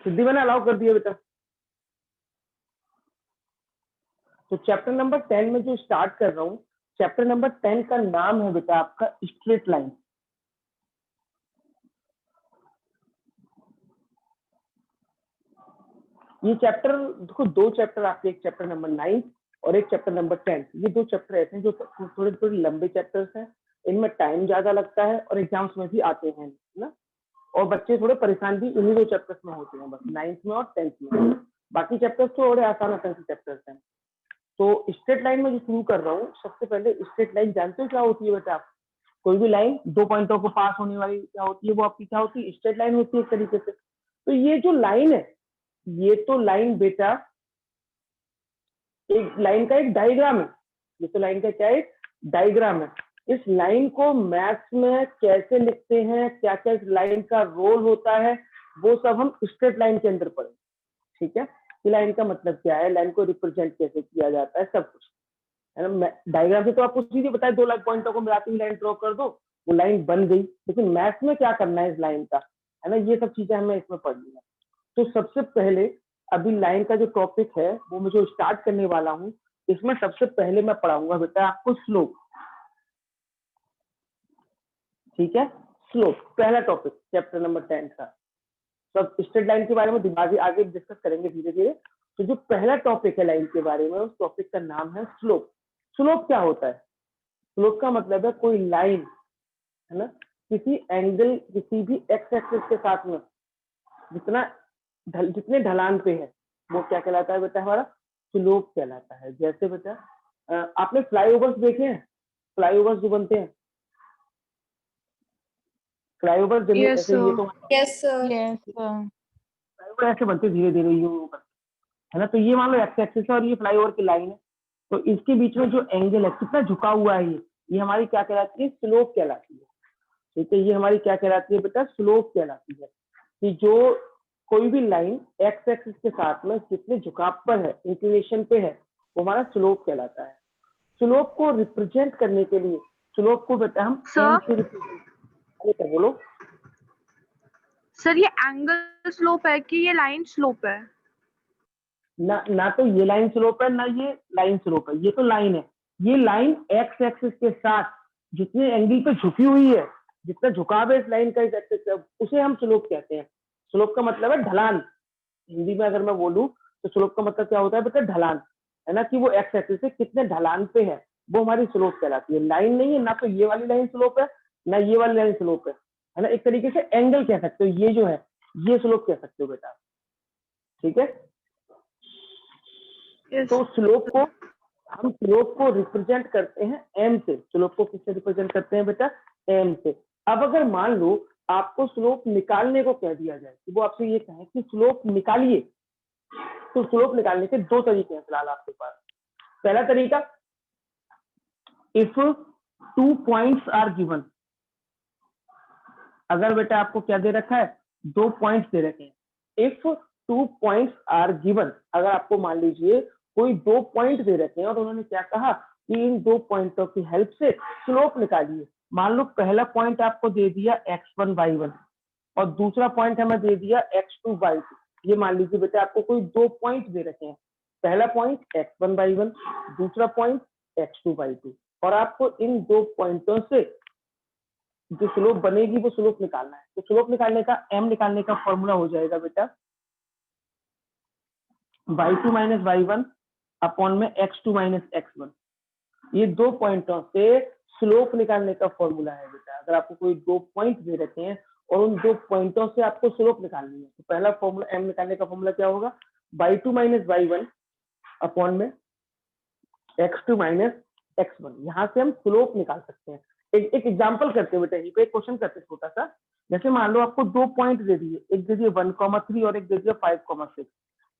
सिद्धि मैंने अलाउ कर दिया बेटा। तो चैप्टर नंबर 10 में जो स्टार्ट कर रहा हूँ, चैप्टर नंबर 10 का नाम है बेटा आपका स्ट्रेट लाइन। ये चैप्टर देखो, दो चैप्टर आपके, एक चैप्टर नंबर 9 और एक चैप्टर नंबर 10। ये दो चैप्टर ऐसे हैं जो थोड़े थोड़े लंबे चैप्टर्स हैं, इनमें टाइम ज्यादा लगता है और एग्जाम्स में भी आते हैं ना, और बच्चे थोड़े परेशान भी इन्हीं दो चैप्टर्स में होते हैं, बस 9th में और 10th में। बाकी चैप्टर्स तो थोड़े आसान आसान से चैप्टर्स हैं। तो स्ट्रेट लाइन में जो शुरू कर रहा हूँ, सबसे पहले स्ट्रेट लाइन जानते हो क्या होती है बेटा? आप कोई भी लाइन दो पॉइंटों को पास होने वाली क्या होती है, वो आपकी क्या होती है? स्ट्रेट लाइन होती है एक तरीके से। तो ये जो लाइन है, ये तो लाइन बेटा एक लाइन का एक डायग्राम है। ये तो लाइन का क्या है? डायग्राम है। इस लाइन को मैथ्स में कैसे लिखते हैं, क्या क्या इस लाइन का रोल होता है, वो सब हम स्ट्रेट लाइन के अंदर पढ़ेंगे। ठीक है, कि लाइन का मतलब क्या है, लाइन को रिप्रेजेंट कैसे किया जाता है, सब कुछ है ना। डायग्राम से तो आपको सीधे बताया, दो लाइन पॉइंटों को मिलाती हुई लाइन ड्रॉ कर दो, वो लाइन बन गई। लेकिन मैथ्स में क्या करना है इस लाइन का, है ना, ये सब चीजें हमें इसमें पढ़नी है। तो सबसे पहले अभी लाइन का जो टॉपिक है वो मैं जो स्टार्ट करने वाला हूँ, इसमें सबसे पहले मैं पढ़ाऊंगा बेटा आपको स्लोप। ठीक है, स्लोप पहला टॉपिक चैप्टर नंबर 10 का। सब स्ट्रेट लाइन के बारे में दिमागी आगे डिस्कस करेंगे धीरे धीरे। तो जो पहला टॉपिक है लाइन के बारे में, उस टॉपिक का नाम है स्लोप। स्लोप क्या होता है? स्लोप का मतलब है कोई लाइन, है ना, किसी एंगल, किसी भी एक्स एक्सिस के साथ में जितने ढलान पे है, वो क्या कहलाता है बेटा? हमारा स्लोप कहलाता है। जैसे बेटा आपने फ्लाईओवर्स देखे हैं? फ्लाईओवर्स जो बनते हैं, फ्लाईओवर जमीन Yes, ऐसे, ये sir. तो Yes, sir. Yes, sir. Flyover ऐसे बनते धीरे धीरे यूं करके, है ना। तो ये मान लो एक्स एक्सिस है और ये फ्लाईओवर की लाइन है। तो इसके बीच में जो एंगल है, कितना झुका हुआ है, ये हमारी क्या कहलाती है? स्लोप कहलाती है। ठीक है, ये हमारी क्या कहलाती है बेटा? स्लोप कहलाती है। कि जो कोई भी लाइन एक्स एक्सिस के साथ में जितने झुकाव पर है, इंक्लिनेशन पे है, वो हमारा स्लोप कहलाता है। स्लोप को रिप्रेजेंट करने के लिए, स्लोप को बेटा हम एम से रिप्रेजेंट, बोलो सर ये एंगल स्लोप है कि ये लाइन स्लोप है? ना तो ये लाइन स्लोप है ना ये लाइन स्लोप है, ये तो लाइन है। ये लाइन एक्स एक्सिस के साथ जितने एंगल पे झुकी हुई है, जितना झुकाव है इस लाइन का इस एक्सिस का, उसे हम स्लोप कहते हैं। स्लोप का मतलब है ढलान। हिंदी में अगर मैं बोलूं तो स्लोप का मतलब क्या होता है बेटा? ढलान, है ना, कि वो एक्स एक्सिस से कितने ढलान पे है, वो हमारी स्लोप कहलाती है। लाइन नहीं है, ना तो ये वाली लाइन स्लोप है ना ये वाली लाइन स्लोप है ना। एक तरीके से एंगल कह सकते हो, ये जो है ये स्लोप कह सकते हो बेटा। ठीक है, Yes. तो स्लोप को रिप्रेजेंट करते हैं एम से। स्लोप को किससे रिप्रेजेंट करते हैं बेटा? एम से। अब अगर मान लो आपको स्लोप निकालने को कह दिया जाए, तो वो आपसे ये कहे कि स्लोप निकालिए, तो स्लोप निकालने के दो तरीके हैं फिलहाल आपके पास। पहला तरीका, इफ 2 पॉइंट्स आर गिवन। अगर बेटा आपको क्या दे रखा है? 2 पॉइंट्स दे रखे हैं। इफ 2 पॉइंट्स आर गिवन, अगर आपको मान लीजिए कोई 2 पॉइंट दे रखे हैं और उन्होंने क्या कहा कि इन 2 पॉइंटों की हेल्प से स्लोप निकालिए। मान लो पहला पॉइंट आपको दे दिया x1 y1 और दूसरा पॉइंट हमें दे दिया x2 y2। ये मान लीजिए बेटा आपको कोई 2 पॉइंट दे रखे हैं, पहला पॉइंट x1 y1, दूसरा पॉइंट x2 y2, और आपको इन 2 पॉइंटों से जो स्लोप बनेगी वो स्लोप निकालना है। तो स्लोप निकालने का, एम निकालने का फॉर्मूला हो जाएगा बेटा y2 माइनस y1 अपॉन में x2 माइनस x1। ये 2 पॉइंटों से स्लोप निकालने का फॉर्मूला है बेटा। अगर आपको कोई 2 पॉइंट दे रखे हैं और उन 2 पॉइंटों से आपको स्लोप निकालनी है, तो पहला फॉर्मूला एम निकालने का फॉर्मूला क्या होगा? y2 माइनस y1 अपॉन में x2 माइनस x1। यहाँ से हम स्लोप निकाल सकते हैं। एक एग्जांपल करते हैं बेटा, यहीं पे एक क्वेश्चन करते हैं छोटा सा। जैसे मान लो आपको 2 पॉइंट दे दिए, एक दे दिए 1,3 और एक दे दिया 5,6।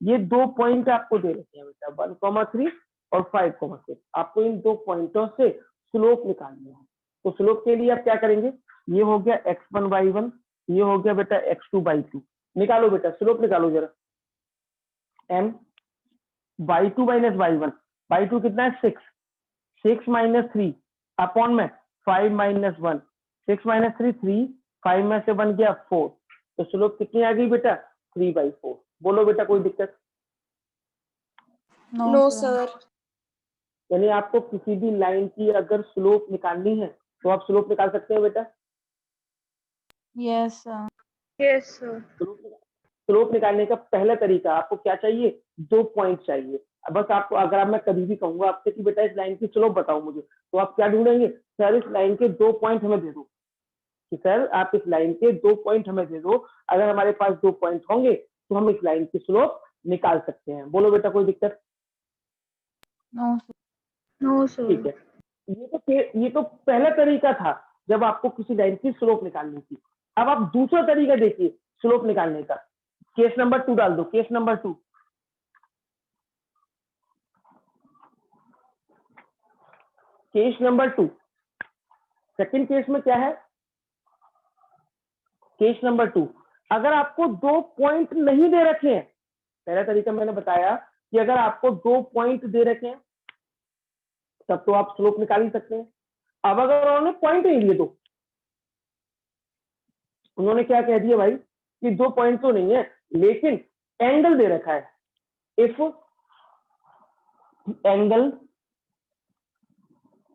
ये 2 पॉइंट आपको दे रखे हैं बेटा, 1,3 और 5,6। आपको इन 2 पॉइंटों से स्लोप निकालनी है। तो स्लोप के लिए आप क्या करेंगे? ये हो गया x1 y1, ये हो गया बेटा x2 y2। निकालो बेटा, स्लोप निकालो जरा। m y2 minus y1, y2 कितना है? 6, 6 माइनस 3 अपॉन में 5 माइनस 1, 6 माइनस 3 3, 5 में से 1 गया 4। तो स्लोप कितनी आ गई बेटा? 3/4। बोलो बेटा कोई दिक्कत? No sir. यानी आपको किसी भी लाइन की अगर स्लोप निकालनी है तो आप स्लोप निकाल सकते हैं बेटा। Yes sir. Yes sir. Slope निकालने का पहला तरीका, आपको क्या चाहिए? 2 पॉइंट चाहिए। बस आपको, अगर मैं कभी भी कहूंगा आपसे कि बेटा इस लाइन की स्लोप बताओ मुझे, तो आप क्या ढूंढेंगे? सर इस लाइन के 2 पॉइंट हमें दे दो, कि सर आप इस लाइन के 2 पॉइंट हमें दे दो। अगर हमारे पास 2 पॉइंट होंगे तो हम इस लाइन की स्लोप निकाल सकते हैं। बोलो बेटा कोई दिक्कत? No sir. No sir. ठीक है, ये तो पहला तरीका था जब आपको किसी लाइन की स्लोप निकालनी थी। अब आप दूसरा तरीका देखिए स्लोप निकालने का। केस नंबर 2 डाल दो, case number 2। Case number 2, second case में क्या है? केस नंबर 2, अगर आपको 2 पॉइंट नहीं दे रखे हैं, पहला तरीका मैंने बताया कि अगर आपको 2 पॉइंट दे रखे हैं तब तो आप स्लोप निकाल ही सकते हैं। अब अगर उन्होंने पॉइंट नहीं दिए तो उन्होंने क्या कह दिया भाई कि 2 पॉइंट तो नहीं है लेकिन एंगल दे रखा है। If angle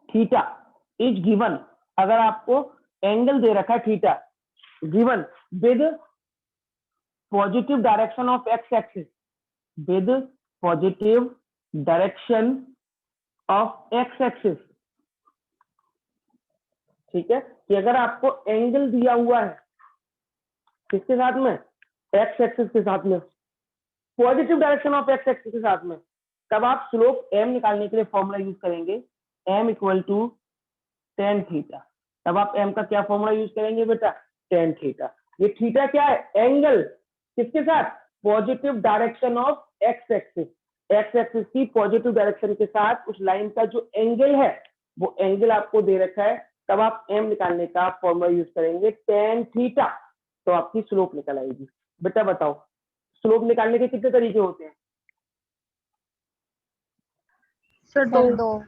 theta is given, अगर आपको एंगल दे रखा है theta given with positive direction of x axis, with positive direction of x axis, ठीक है, कि अगर आपको एंगल दिया हुआ है किसके साथ में? एक्स एक्सिस के साथ में, positive direction of x axis के साथ में, तब आप स्लोप एम निकालने के लिए फॉर्मूला यूज करेंगे m equal to tan theta. तब आप m का क्या फॉर्मूला यूज करेंगे बेटा? tan theta. ये थीटा क्या है? एंगल किसके साथ? Positive direction of x axis, x axis की पॉजिटिव डायरेक्शन के साथ उस लाइन का जो एंगल है वो एंगल आपको दे रखा है। तब आप m निकालने का फॉर्मूला यूज करेंगे tan थीटा, तो आपकी स्लोप निकल आएगी। बेटा बताओ स्लोप निकालने के कितने तरीके होते हैं? सर सर दो। 2।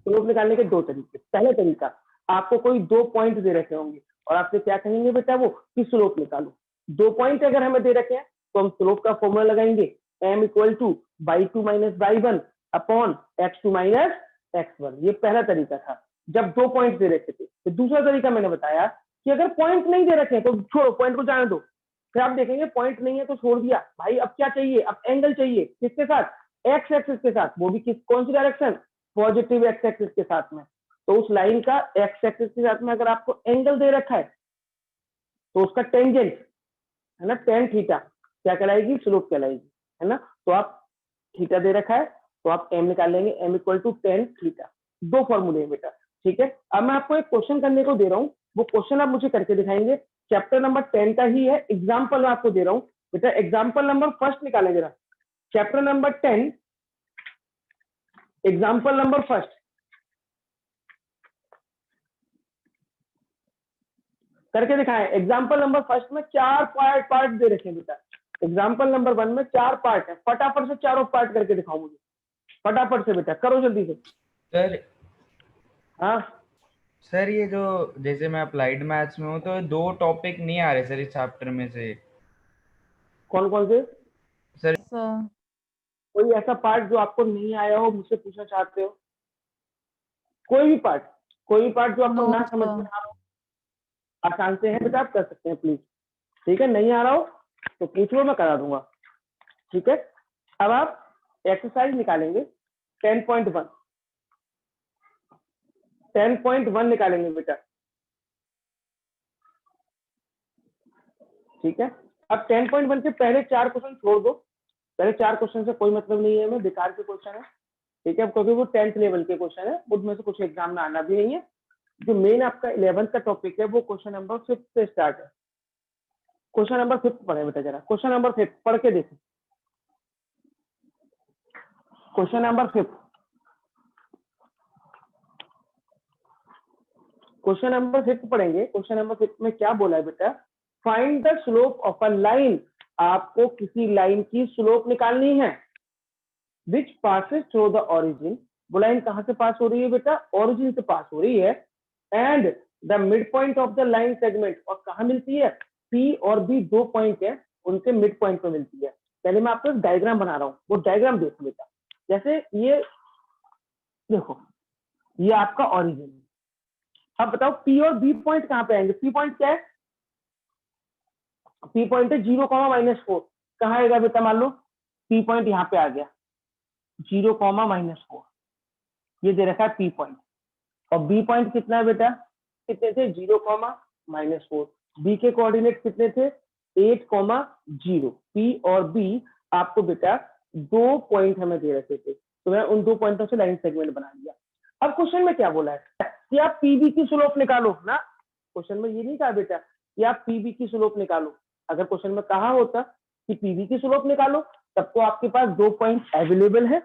स्लोप निकालने के 2 तरीके। पहला तरीका, आपको कोई 2 पॉइंट दे रखे होंगे और आपसे क्या कहेंगे बेटा वो कि स्लोप निकालो। 2 पॉइंट अगर हमें दे रखे हैं तो हम स्लोप का फॉर्मूला लगाएंगे m equal to y2 minus y1 upon x2 minus x1। ये पहला तरीका था जब 2 पॉइंट दे रखे थे। तो दूसरा तरीका मैंने बताया कि अगर पॉइंट नहीं दे रखे तो छोड़ो, पॉइंट को जाने दो। फिर आप देखेंगे पॉइंट नहीं है तो छोड़ दिया भाई, अब क्या चाहिए? अब एंगल चाहिए। किसके साथ? एक्स एक्सिस के साथ, वो भी कौन सी डायरेक्शन? पॉजिटिव एक्स एक्सिस के साथ में। तो उस लाइन का एक्स एक्सिस के साथ में अगर आपको एंगल दे रखा है तो उसका टेंजेंट है ना tan थीटा, क्या कहलाएगी? स्लोप कहलाएगी, है ना। तो आप थीटा दे रखा है तो आप m निकाल लेंगे, m equal to tan theta. 2 फॉर्मूले हैं बेटा, ठीक है। अब मैं आपको एक क्वेश्चन करने को दे रहा हूँ, वो क्वेश्चन आप मुझे करके दिखाएंगे। चैप्टर नंबर 10 का ही है, एग्जाम्पल मैं आपको दे रहा हूँ बेटा। एग्जाम्पल नंबर फर्स्ट निकालें जरा, chapter number 10 example number first. करके दिखाएं। एग्जाम्पल नंबर फर्स्ट में 4 पार्ट दे रखे हैं बेटा। एग्जाम्पल नंबर 1 में 4 पार्ट है, फटाफट से चारों पार्ट करके दिखाओ मुझे, फटाफट से बेटा, करो जल्दी से। सर हाँ सर ये जो जैसे मैं अप्लाइड मैथ्स में हूँ तो 2 टॉपिक नहीं आ रहे सर इस चैप्टर में से। कौन कौन से? सर कोई ऐसा पार्ट जो आपको नहीं आया हो, मुझसे पूछना चाहते हो? कोई भी पार्ट, कोई भी पार्ट जो आपको नो ना समझ में आ रहा हो, आसान से है बेटा, आप कर सकते हैं प्लीज, ठीक है। नहीं आ रहा हो तो पूछ लो, मैं करा दूंगा, ठीक है। अब आप एक्सरसाइज निकालेंगे 10.1, 10.1 निकालेंगे बेटा, ठीक है। अब 10.1 के पहले 4 क्वेश्चन छोड़ दो, पहले 4 क्वेश्चन से कोई मतलब नहीं है, मैं बेकार के क्वेश्चन है, ठीक है, क्योंकि वो 10th लेवल के क्वेश्चन है, उसमें से कुछ एग्जाम में आना भी नहीं है। जो मेन आपका 11th का टॉपिक है वो क्वेश्चन नंबर 5 से स्टार्ट है। क्वेश्चन नंबर 5 पढ़े बेटा जरा, क्वेश्चन नंबर 5 पढ़ के देखो। क्वेश्चन नंबर 5, क्वेश्चन नंबर 5 पढ़ेंगे। क्वेश्चन नंबर 5 में क्या बोला है बेटा? Find the slope of a line, आपको किसी लाइन की स्लोप निकालनी है विच पासेस थ्रू द ओरिजिन। वो लाइन कहां से पास हो रही है बेटा? ओरिजिन से पास हो रही है। And the mid point of the line segment, और कहां मिलती है? P और B 2 पॉइंट है उनके मिड पॉइंट पे मिलती है। पहले मैं आपको एक डायग्राम बना रहा हूँ, वो डायग्राम देखो बेटा। जैसे ये देखो, ये आपका ऑरिजिन है। अब बताओ पी और बी पॉइंट कहाँ पे आएंगे? पी पॉइंट क्या है? पी पॉइंट है 0,-4। कहाँ आएगा बेटा? मान लो पी पॉइंट यहाँ पे आ गया 0,-4, ये दे रखा है पी पॉइंट। और बी पॉइंट कितना है बेटा? कितने थे? 0,-4। बी के कोऑर्डिनेट कितने थे? 8,0। पी और बी आपको बेटा 2 पॉइंट हमें दे रखे थे, तो मैं उन 2 पॉइंटों से लाइन सेगमेंट बना दिया। अब क्वेश्चन में क्या बोला है कि आप पीबी की स्लोप निकालो ना। क्वेश्चन में ये नहीं कहा बेटा कि आप पीबी की स्लोप निकालो। अगर क्वेश्चन में कहा होता कि पीबी की स्लोप निकालो, तब तो आपके पास 2 पॉइंट अवेलेबल है,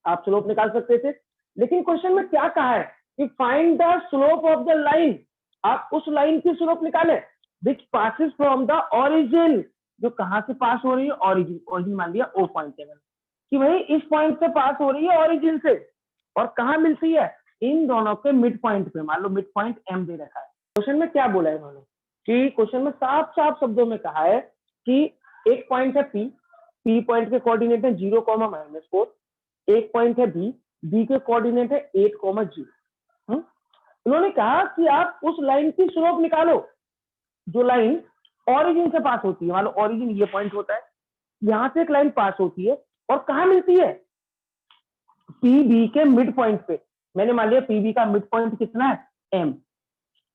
आप स्लोप निकाल सकते थे। लेकिन क्वेश्चन में क्या कहा है कि find the slope of the line. आप उस लाइन की स्लोप निकाले which passes from the origin, जो कहां से पास हो रही है? ओरिजिन। ओरिजिन मान लिया ओ पॉइंट है कि भाई इस पॉइंट से पास हो रही है ओरिजिन से, और कहां मिलती है? इन दोनों के मिड पॉइंट पे। मान लो मिड पॉइंट एम दे रखा है। क्वेश्चन में क्या बोला है इन्होंने कि क्वेश्चन में साफ साफ शब्दों में कहा है कि एक पॉइंट है पी, पी पॉइंट के कोऑर्डिनेट है 0,-4। एक पॉइंट है बी, बी के कोऑर्डिनेट है 8,0। उन्होंने कहा कि आप उस लाइन की स्लोप निकालो जो लाइन ओरिजिन से पास होती है। मान लो ओरिजिन ये पॉइंट होता है, यहां से एक लाइन पास होती है और कहां मिलती है? पी बी के मिड पॉइंट पे। मैंने मान लिया पी बी का मिड पॉइंट कितना है? एम।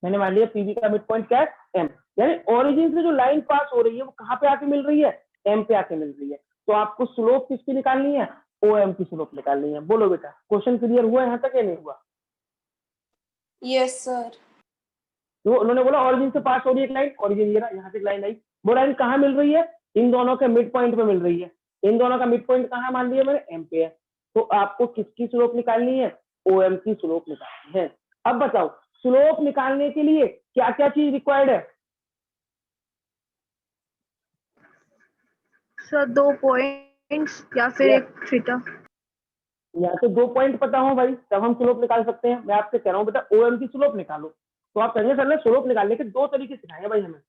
मैंने मान लिया पी बी का मिड पॉइंट क्या है? एम। यानी ओरिजिन से जो लाइन पास हो रही है वो कहां पे आके मिल रही है? एम पे आके मिल रही है। तो आपको स्लोप किसकी निकालनी है? ओ एम की स्लोप निकालनी है। बोलो बेटा, क्वेश्चन क्लियर हुआ यहाँ तक या नहीं हुआ? Yes sir. तो उन्होंने बोला ओरिजिन से पास हो रही है एक लाइन, ओरिजिन ये ना, यहाँ से एक लाइन आई, वो लाइन कहाँ मिल रही है? इन दोनों के मिड पॉइंट पे मिल रही है। इन दोनों का मिड पॉइंट कहाँ मान लिया मैंने? एम पे है। तो आपको किसकी स्लोप निकालनी है? ओ एम की स्लोप निकालनी है। अब बताओ स्लोप निकालने के लिए क्या क्या चीज रिक्वायर्ड है? सर 2 पॉइंट्स या फिर एक थीटा। या तो 2 पॉइंट पता हो भाई, तब हम स्लोप निकाल सकते हैं। मैं आपसे कह रहा हूँ बेटा ओ एम की स्लोप निकालो। तो आप कहेंगे सर ने स्लोप निकालने के 2 तरीके सिखाए हैं भाई हमें।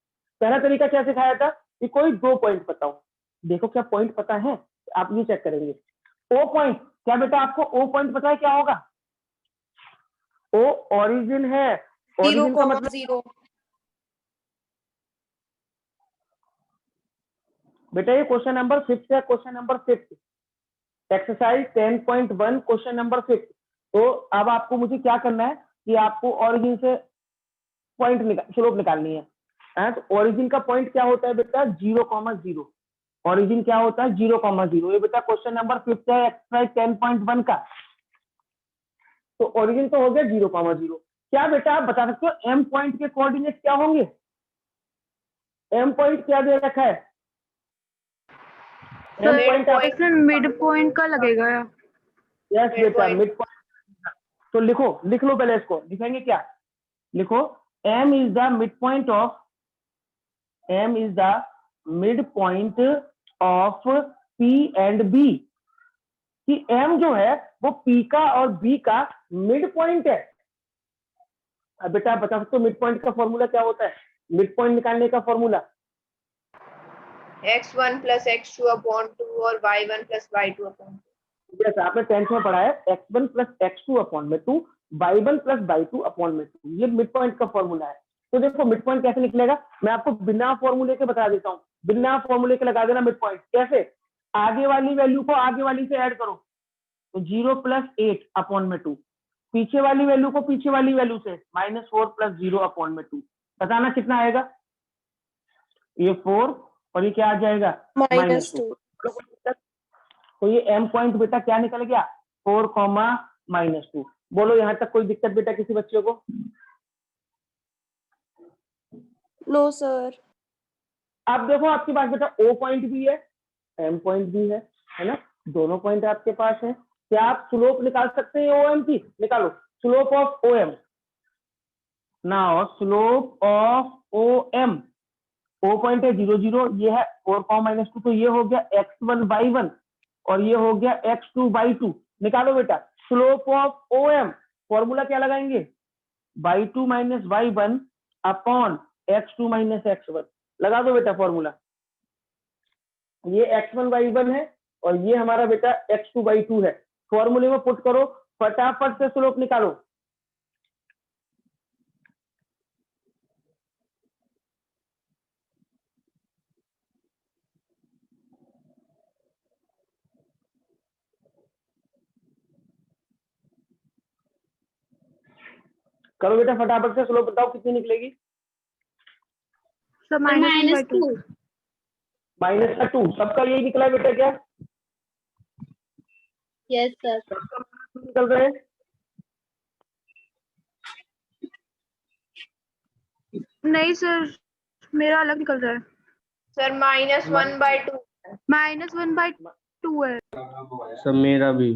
पहला तरीका क्या सिखाया था कि कोई 2 पॉइंट पता हो। देखो क्या पॉइंट पता है, आप ये चेक करेंगे। ओ पॉइंट, क्या बेटा आपको ओ पॉइंट पता है क्या होगा? ओ ओरिजिन है। ओरिजिन का मतलब 0,0। बेटा ये क्वेश्चन नंबर 5 है, question number 5 exercise 10.1 question number 5। तो अब आपको मुझे क्या करना है कि आपको ओरिजिन से पॉइंट स्लोप निकालनी है। तो ओरिजिन का पॉइंट क्या होता है बेटा? 0,0। ओरिजिन क्या होता है? 0,0। ये बेटा क्वेश्चन नंबर 5 है एक्सरसाइज 10.1 का। तो ओरिजिन तो हो गया 0,0। क्या बेटा आप बता सकते हो एम पॉइंट के कोऑर्डिनेट क्या होंगे? एम पॉइंट क्या दे रखा है? एम सर पॉइंट आप इसमें मिड पॉइंट का लगेगा या? यस Mid बेटा point. Mid point. तो लिखो, लिख लो पहले इसको। लिखेंगे क्या? लिखो M is the mid point of, M is the mid point of P and B. कि एम जो है वो पी का और बी का मिड पॉइंट है। अब बेटा आप बता सकते हो मिड पॉइंट का फॉर्मूला क्या होता है? मिड पॉइंट निकालने का formula x1 plus x2 upon 2 और y1 plus y2 upon 2। जैसे आपने 10th में पढ़ा है x1 प्लस x2 अपॉन में 2, y1 प्लस y2 अपॉन में 2। ये मिड पॉइंट का फॉर्मूला है। तो देखो मिड पॉइंट कैसे निकलेगा, मैं आपको बिना फॉर्मूले के बता देता हूँ। बिना फॉर्मूले के लगा देना मिड पॉइंट। कैसे? आगे वाली वैल्यू को आगे वाली से ऐड करो, तो 0 + 8 अपॉन में 2। पीछे वाली वैल्यू को पीछे वाली वैल्यू से -4 + 0 अपॉन में 2। बताना कितना आएगा? ये 4 और ये क्या आ जाएगा? -2। तो ये एम पॉइंट बेटा क्या निकल गया? 4, -2। बोलो यहाँ तक कोई दिक्कत बेटा किसी बच्चे को? No sir. आप देखो आपके पास बेटा ओ पॉइंट भी है, एम पॉइंट भी है ना? दोनों पॉइंट आपके पास है। क्या आप स्लोप निकाल सकते हैं ओ एम की? निकालो slope of O M. Now slope of O M, O point है 0, 0, ये है 4, -2, तो ये हो गया x1 y1 और ये हो गया x2 y2। निकालो बेटा slope of O M. Formula क्या लगाएंगे? y2 - y1 upon x2 - x1। लगा दो बेटा फॉर्मूला। ये x1y1 है और ये हमारा बेटा x2y2 है। फॉर्मूले में पुट करो, फटाफट से स्लोप निकालो। करो बेटा फटाफट से, स्लोप बताओ कितनी निकलेगी। सर -1/2। -2 सबका यही निकला है बेटा क्या? Yes sir. सबका -2 निकल रहे हैं। नहीं सर, मेरा अलग निकल रहा है। सर -1/2। -1/2 है। सब मेरा भी।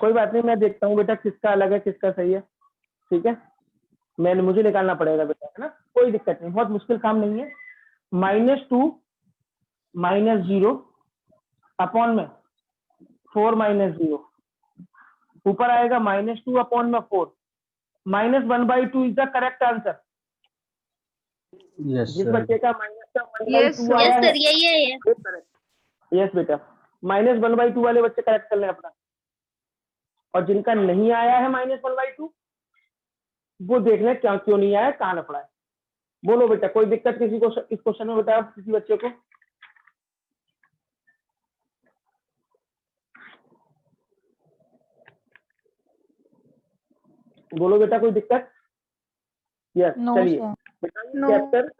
कोई बात नहीं, मैं देखता हूँ बेटा किसका अलग है किसका सही है। ठीक है, मुझे निकालना पड़ेगा बेटा, है ना, कोई दिक्कत नहीं, बहुत मुश्किल काम नहीं है। -2 -0 अपॉन में 4 -0 ऊपर आएगा -2 अपॉन में 4 -1/2 is the correct answer. Yes जिस सर। बच्चे का माइनस का Yes, 1/2 आया है, यही है। यस बेटा, -1/2 वाले बच्चे करेक्ट कर लें अपना, और जिनका नहीं आया है -1/2 वो देख लें क्या क्यों नहीं आया, कहाँ लफड़ा है। बोलो बेटा, कोई दिक्कत किसी को इस क्वेश्चन में बताओ किसी बच्चे को। बोलो बेटा, कोई दिक्कत? यस, चलिए बेटा ये चैप्टर,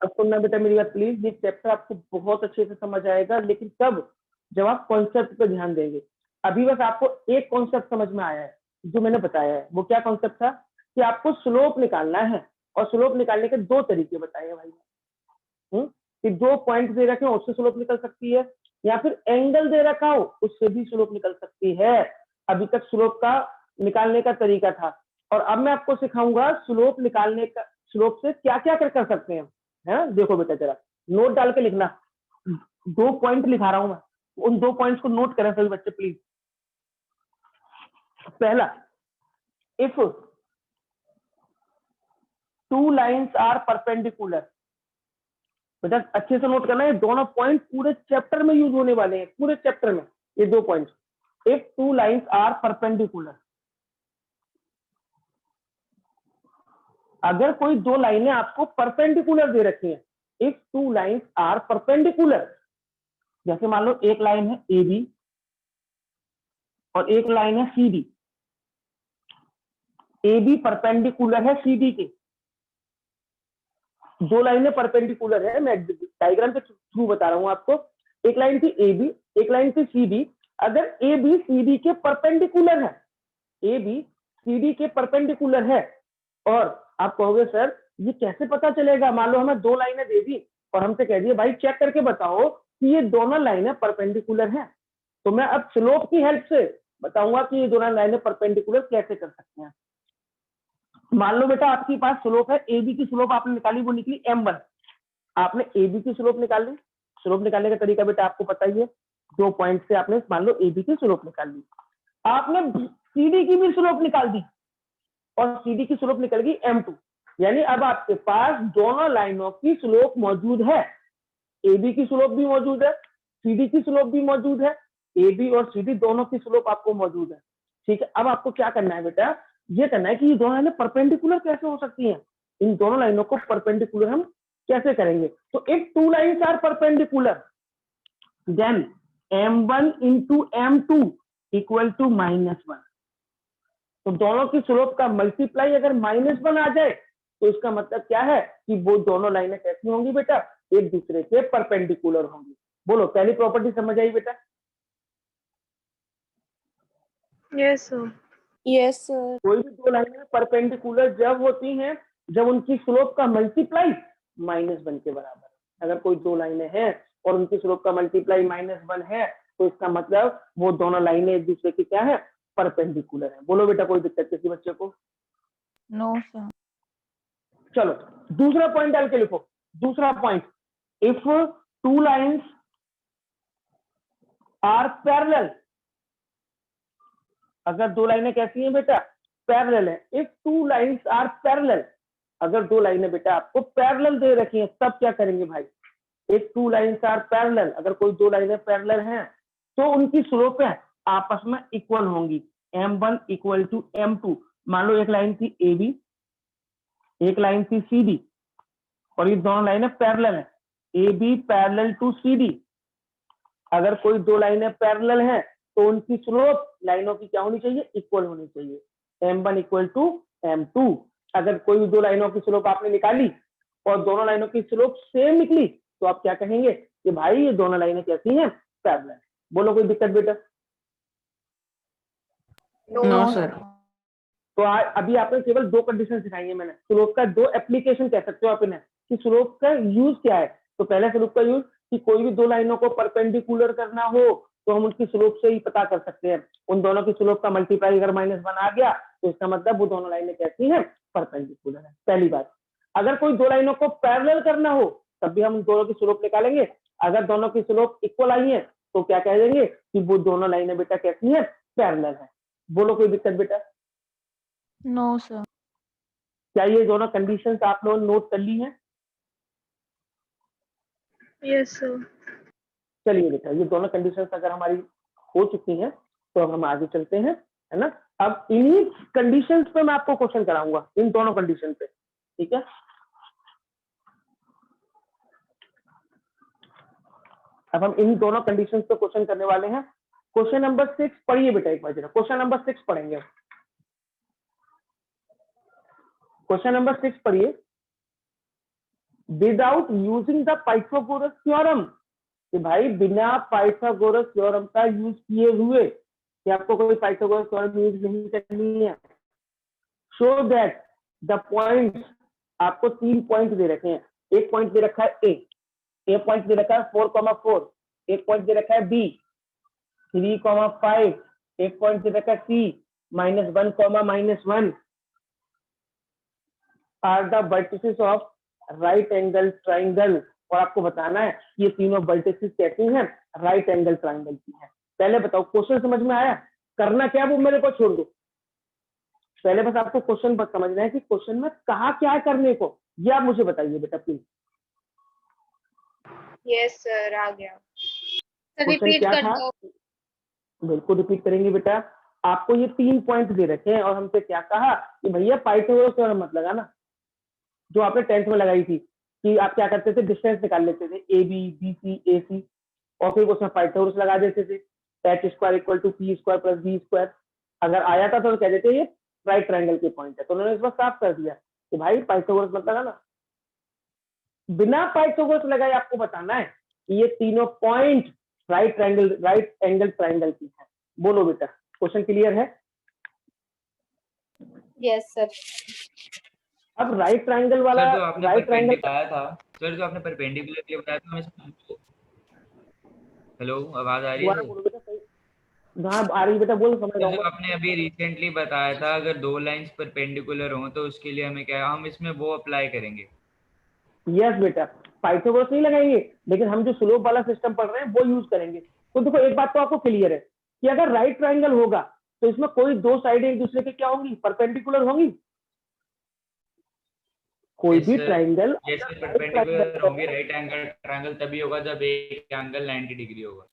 अब सुनना बेटा मेरी बात प्लीज, ये चैप्टर आपको बहुत अच्छे से समझ आएगा, लेकिन तब जब आप कॉन्सेप्ट पे ध्यान देंगे। अभी बस आपको एक कॉन्सेप्ट समझ में आया है जो मैंने बताया है। वो क्या कॉन्सेप्ट था कि आपको स्लोप निकालना है, और स्लोप निकालने के दो तरीके बताए हैं भाई। कि 2 पॉइंट दे रखे हो उससे स्लोप निकल सकती है, या फिर एंगल दे रखा हो उससे भी स्लोप निकल सकती है। अभी तक स्लोप का निकालने का तरीका था, और अब मैं आपको सिखाऊंगा स्लोप निकालने का, स्लोप से क्या क्या कर सकते हैं, है ना। देखो बेटा जरा नोट डाल के लिखना, 2 पॉइंट लिखा रहा हूं मैं, उन 2 पॉइंट्स को नोट करें सभी बच्चे प्लीज। पहला, इफ 2 लाइन्स आर परपेंडिकुलर, बेटा अच्छे से नोट करना है, दोनों पॉइंट पूरे चैप्टर में यूज होने वाले हैं, पूरे चैप्टर में ये 2 point. If 2 lines are perpendicular, अगर कोई 2 लाइनें आपको परपेंडिकुलर दे रखी हैं, इफ 2 लाइन्स आर परपेंडिकुलर, जैसे मान लो एक लाइन है ए बी और एक लाइन है C D, A B perpendicular है सी डी के, 2 लाइनें परपेंडिकुलर है, मैं डायग्राम के थ्रू बता रहा हूं आपको। एक लाइन थी ए बी, एक लाइन थी सी डी। अगर ए बी सी डी के परपेंडिकुलर है, ए बी सी डी के परपेंडिकुलर है, और आप कहोगे सर ये कैसे पता चलेगा, मान लो हमें 2 लाइनें दे दी और हमसे कह दिए भाई चेक करके बताओ कि ये दोनों लाइनें परपेंडिकुलर हैं, तो मैं अब स्लोप की हेल्प से बताऊंगा कि ये दोनों लाइनें परपेंडिकुलर कैसे कर सकते हैं। मान लो बेटा आपके पास स्लोप है, ए बी की स्लोप आपने निकाली, वो निकली m1। आपने ए बी की स्लोप निकाल ली, स्लोप निकालने का तरीका बेटा आपको पता ही है, 2 पॉइंट से आपने मान लो ए बी की स्लोप निकाल ली। आपने सी डी की भी स्लोप निकाल दी, और सी डी की स्लोप निकल गई m2, यानी अब आपके पास दोनों लाइनों की स्लोप मौजूद है, ए बी की स्लोप भी मौजूद है, सी डी की स्लोप भी मौजूद है, ए बी और सी डी दोनों की स्लोप आपको मौजूद है। ठीक है, अब आपको क्या करना है बेटा, ये करना है कि ये दोनों लाइनें परपेंडिकुलर कैसे हो सकती हैं, इन दोनों लाइनों को परपेंडिकुलर हम कैसे करेंगे। तो if 2 lines are perpendicular then m1 into m2 equal to -1। तो दोनों की स्लोप का मल्टीप्लाई अगर -1 आ जाए तो इसका मतलब क्या है कि वो दोनों लाइनें कैसी होंगी बेटा, एक दूसरे से परपेंडिकुलर होंगी। बोलो पहली प्रॉपर्टी समझ आई बेटा? Yes sir. Yes sir. कोई भी 2 लाइनें परपेंडिकुलर जब होती हैं जब उनकी स्लोप का मल्टीप्लाई -1 के बराबर। अगर कोई 2 लाइनें हैं और उनकी स्लोप का मल्टीप्लाई -1 है तो इसका मतलब वो दोनों लाइनें एक दूसरे की क्या है, परपेंडिकुलर है। बोलो बेटा कोई दिक्कत किसी बच्चे को? No sir. चलो दूसरा पॉइंट डाल के लिखो। दूसरा point, if 2 lines are parallel, अगर 2 लाइनें कैसी हैं बेटा, पैरेलल है। इफ 2 लाइन्स आर पैरेलल, अगर दो लाइनें बेटा आपको पैरेलल दे रखी हैं तब क्या करेंगे भाई, एक टू लाइन्स आर पैरेलल, अगर कोई दो लाइनें पैरेलल हैं तो उनकी स्लोप है आपस में इक्वल होंगी, m1 इक्वल टू m2। मान लो एक लाइन थी AB, एक लाइन थी CD, और ये दोनों लाइनें पैरेलल है, AB पैरेलल टू CD। अगर कोई दो लाइनें पैरेलल हैं तो उनकी स्लोप लाइनों की क्या होनी चाहिए, इक्वल होनी चाहिए, m1 इक्वल टू m2। अगर कोई दो लाइनों की स्लोप आपने निकाली और दोनों लाइनों की स्लोप सेम निकली तो आप क्या कहेंगे कि भाई ये दोनों लाइनें कैसी हैं, पैरेलल। बोलो कोई दिक्कत बेटा? No sir. तो अभी आपने केवल दो कंडीशन सिखाई है मैंने, स्लोप का दो एप्लीकेशन कह सकते हो आप इन्हें कि स्लोप का यूज क्या है। तो पहले स्लोप का यूज कि कोई भी दो लाइनों को परपेंडिकुलर करना हो तो हम उनकी स्लोप से ही पता कर सकते हैं। उन दोनों की स्लोप का मल्टीप्लाई अगर -1 आ गया तो इसका मतलब वो दोनों लाइनें कैसी हैं, परपेंडिकुलर है। पहली बात। अगर कोई दो लाइनों को पैरेलल करना हो तब भी हम दोनों की स्लोप निकालेंगे, अगर दोनों की स्लोप इक्वल आई है तो क्या कह देंगे कि वो दोनों लाइनें बेटा कैसी हैं, पैरेलल है। बोलो कोई दिक्कत बेटा? No sir. क्या ये दोनों कंडीशंस आप लोगों ने नोट कर ली हैं? Yes sir. चलिए बेटा, ये दोनों कंडीशंस अगर हमारी हो चुकी हैं तो अब हम आगे चलते हैं, है ना। अब इन्हीं कंडीशंस पे मैं आपको क्वेश्चन कराऊंगा, इन दोनों कंडीशन पे, ठीक है। अब हम इन दोनों कंडीशंस पे क्वेश्चन करने वाले हैं। क्वेश्चन नंबर 6 पढ़िए बेटा एक बार जरा, क्वेश्चन नंबर 6 पढ़ेंगे। क्वेश्चन नंबर 6 पढ़िए। Without using the Pythagoras theorem, कि भाई बिना पाइथागोरस थ्योरम का यूज किए हुए, कि आपको कोई पाइथागोरस थ्योरम यूज नहीं करनी है। शो दैट द पॉइंट्स, आपको 3 पॉइंट दे रखे हैं। एक पॉइंट दे रखा है ए पॉइंट दे रखा है 4,4, एक पॉइंट दे रखा है बी 3,5, एक पॉइंट दे रखा है C -1, -1 are the vertices of right angle triangle. और आपको बताना है ये तीनों वर्टिसेस कैसी हैं, राइट एंगल ट्राइंगल की हैं। पहले बताओ क्वेश्चन समझ में आया? करना क्या वो मेरे को छोड़ दो, पहले बस आपको क्वेश्चन बस समझना है कि क्वेश्चन में कहा क्या है करने को, ये आप मुझे बताइए बेटा प्लीज। यस सर, आ गया। सर क्वेश्चन रिपीट क्या कर था? दो। बिल्कुल रिपीट करेंगे बेटा। आपको ये 3 पॉइंट दे रखे हैं और हमसे क्या कहा कि भैया पाइथागोरस थ्योरम मत लगाना, जो आपने 10th में लगाई थी कि आप क्या करते थे, डिस्टेंस निकाल लेते थे ए बी बी सी ए सी, और फिर उसमें पाइथागोरस लगा देते थे, h² = p² + b²। अगर आया था तो कह देते ये राइट ट्रायंगल के पॉइंट है। तो उन्होंने इस बार साफ कर दिया कि भाई पाइथागोरस मत लगाना। बिना पाइथागोरस लगाए आपको बताना है कि ये तीनों पॉइंट राइट एंगल ट्रायंगल की है। बोलो बेटा, क्वेश्चन क्लियर है? Yes sir. अब राइट ट्रायंगल वाला, सर जो आपने राइट ट्रायंगल, बताया था, सर जो आपने परपेंडिकुलर के लिए बताया था, हम इसमें, हेलो आवाज आ रही है दोबारा सर? बोलो बेटा सही। हाँ आ रही बेटा, बोलो समझ सर जो जाऊंगा। आपने अभी रिसेंटली बताया था अगर दो लाइंस परपेंडिकुलर हों तो उसके लिए हमें क्या, हम इसमें वो अप्लाई करेंगे। यस बेटा, पाइथागोरस नहीं लगाएंगे, लेकिन हम जो स्लोप वाला सिस्टम पढ़ रहे हैं वो यूज करेंगे। तो देखो एक बात तो आपको क्लियर है कि अगर राइट ट्रायंगल होगा तो इसमें कोई दो साइडें एक दूसरे के क्या होंगी, परपेंडिकुलर होंगी। कोई यस भी सर, ट्रायंगल जैसे परपेंडिकुलर होंगे राइट एंगल ट्रायंगल तभी होगा जब एक एंगल 90 डिग्री होगा।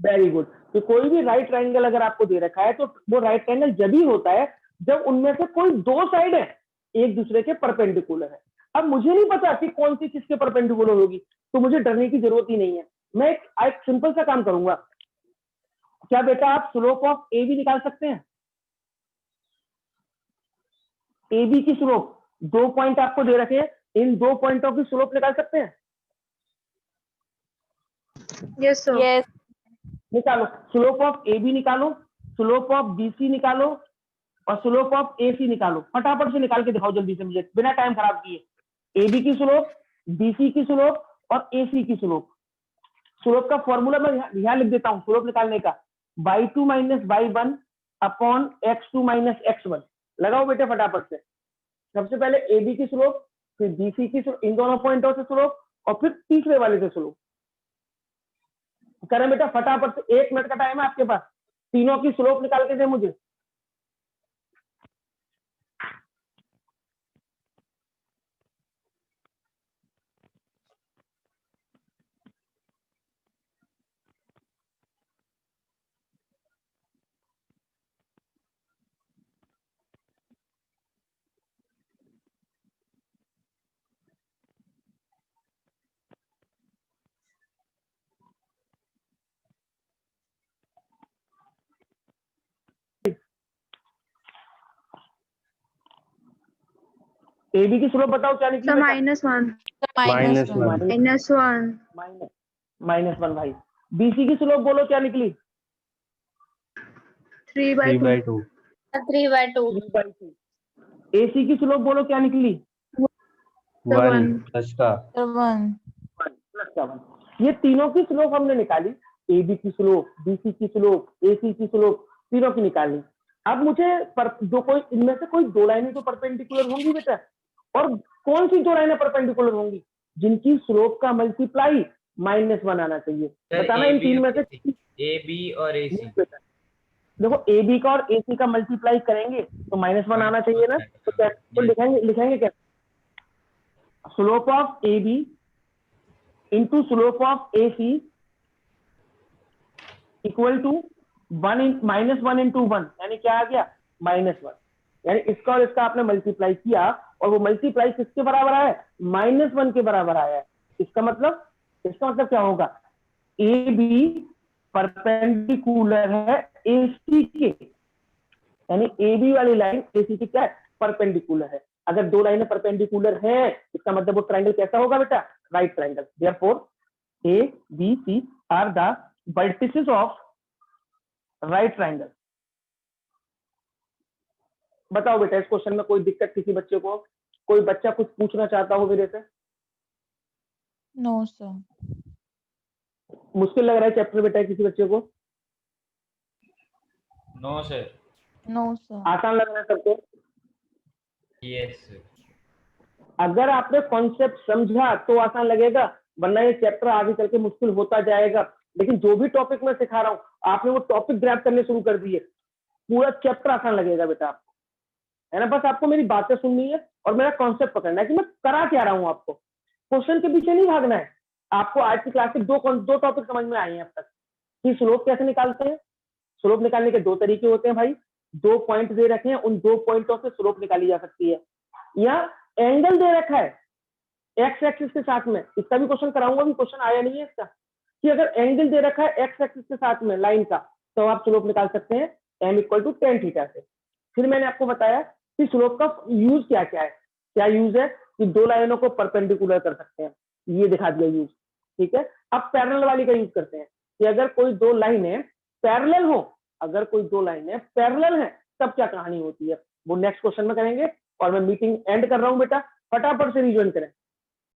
Very good. तो कोई भी राइट ट्रायंगल अगर आपको दे रखा है तो वो राइट ट्रायंगल जब ही होता है जब उनमें से कोई दो साइड है एक दूसरे के परपेंडिकुलर है। अब मुझे नहीं पता कि कौन सी किसके परपेंडिकुलर होगी, तो मुझे डरने की जरूरत ही नहीं है। मैं एक सिंपल सा काम करूंगा। क्या बेटा आप स्लोप ऑफ ए बी निकाल सकते हैं? ए बी की स्लोप, 2 पॉइंट आपको दे रखे हैं, इन 2 पॉइंटों की स्लोप निकाल सकते हैं? Yes sir. यस। निकालो, स्लोप ऑफ ए बी निकालो, स्लोप ऑफ बी सी निकालो और स्लोप ऑफ ए सी निकालो। फटाफट से निकाल के दिखाओ जल्दी से मुझे, बिना टाइम खराब किए। ए बी की स्लोप, बी सी की स्लोप और ए सी की स्लोप। स्लोप का फॉर्मूला मैं यहाँ लिख देता हूँ स्लोप निकालने का, y2 - y1 upon x2 - x1। लगाओ बेटे फटाफट से। सबसे पहले ए बी की स्लोप, फिर बी सी की स्लोप, इन दोनों पॉइंटों से स्लोप, और फिर तीसरे वाले से स्लोप करें बेटा फटाफट से। 1 मिनट का टाइम है आपके पास, तीनों की स्लोप निकाल के दे मुझे। ए बी की स्लोप बताओ क्या निकली सर बेटा? -1 माइनस वन -1 -1 भाई। बी सी की स्लोप बोलो क्या निकली? 3/2 3/2 3/2 3/2। ए सी की स्लोप बोलो क्या निकली? 1 प्लस का 1 +1। ये तीनों की स्लोप हमने निकाली, ए बी की स्लोप, बी सी की स्लोप, ए सी की स्लोप, तीनों की निकाली। अब मुझे जो कोई इनमें से कोई दो लाइनें तो परपेंडिकुलर होंगी बेटा, और कौन सी दो लाइनें परपेंडिकुलर होंगी? जिनकी स्लोप का मल्टीप्लाई -1 आना चाहिए। बताना इन तीन में से ए बी और ए सी। देखो ए बी का और ए सी का मल्टीप्लाई करेंगे तो -1 आना चाहिए ना। तो क्या तो लिखेंगे क्या? Slope of A B into slope of A C equal to -1 into 1, यानी क्या आ गया? -1। यानी इसका और इसका आपने मल्टीप्लाई किया और वो मल्टीप्लाई किसके बराबर आया है? -1 के बराबर आया है। इसका मतलब क्या होगा? ए बी परपेंडिकुलर है ए सी के, यानी ए बी वाली लाइन ए सी की क्या है? परपेंडिकुलर है। अगर दो लाइनें परपेंडिकुलर हैं इसका मतलब वो ट्रायंगल कैसा होगा बेटा? Right triangle. Therefore A B C are the vertices of right triangle. बताओ बेटा इस क्वेश्चन में कोई दिक्कत किसी बच्चे को? कोई बच्चा कुछ पूछना चाहता हो मेरे से? No sir. मुश्किल लग रहा है चैप्टर बेटा किसी बच्चे को? No sir. No sir. आसान लग रहा है सबको? यस। अगर आपने कॉन्सेप्ट समझा तो आसान लगेगा, वरना ये चैप्टर आगे चल के मुश्किल होता जाएगा। लेकिन जो भी टॉपिक मैं सिखा रहा हूँ आपने वो टॉपिक ग्रैब करने शुरू कर दिए, पूरा चैप्टर आसान लगेगा बेटा आपको, है ना। बस आपको मेरी बातें सुननी है और मेरा कॉन्सेप्ट पकड़ना है कि मैं करा क्या रहा हूँ। आपको क्वेश्चन के पीछे नहीं भागना है। आपको आज की क्लास के दो टॉपिक समझ में आए हैं अब तक कि स्लोप कैसे निकालते हैं। स्लोप निकालने के दो तरीके होते हैं भाई। 2 पॉइंट दे रखे हैं, उन 2 पॉइंटों से स्लोप निकाली जा सकती है, या एंगल दे रखा है एक्स एक्सिस के साथ में। इसका भी क्वेश्चन कराऊंगा, भी क्वेश्चन आया नहीं है इसका, कि अगर एंगल दे रखा है एक्स एक्सिस के साथ में लाइन का, तो आप स्लोप निकाल सकते हैं m = tan थीटा से। फिर मैंने आपको बताया कि स्लोप का यूज क्या क्या है। क्या यूज है कि दो लाइनों को परपेंडिकुलर कर सकते हैं, ये दिखा दिया यूज। ठीक है, अब पैरेलल वाली का यूज करते हैं कि अगर कोई दो लाइनें पैरेलल हो, अगर कोई दो लाइनें पैरेलल हैं तब क्या कहानी होती है, वो नेक्स्ट क्वेश्चन में करेंगे। और मैं मीटिंग एंड कर रहा हूं बेटा, फटाफट से रिजॉइन करें।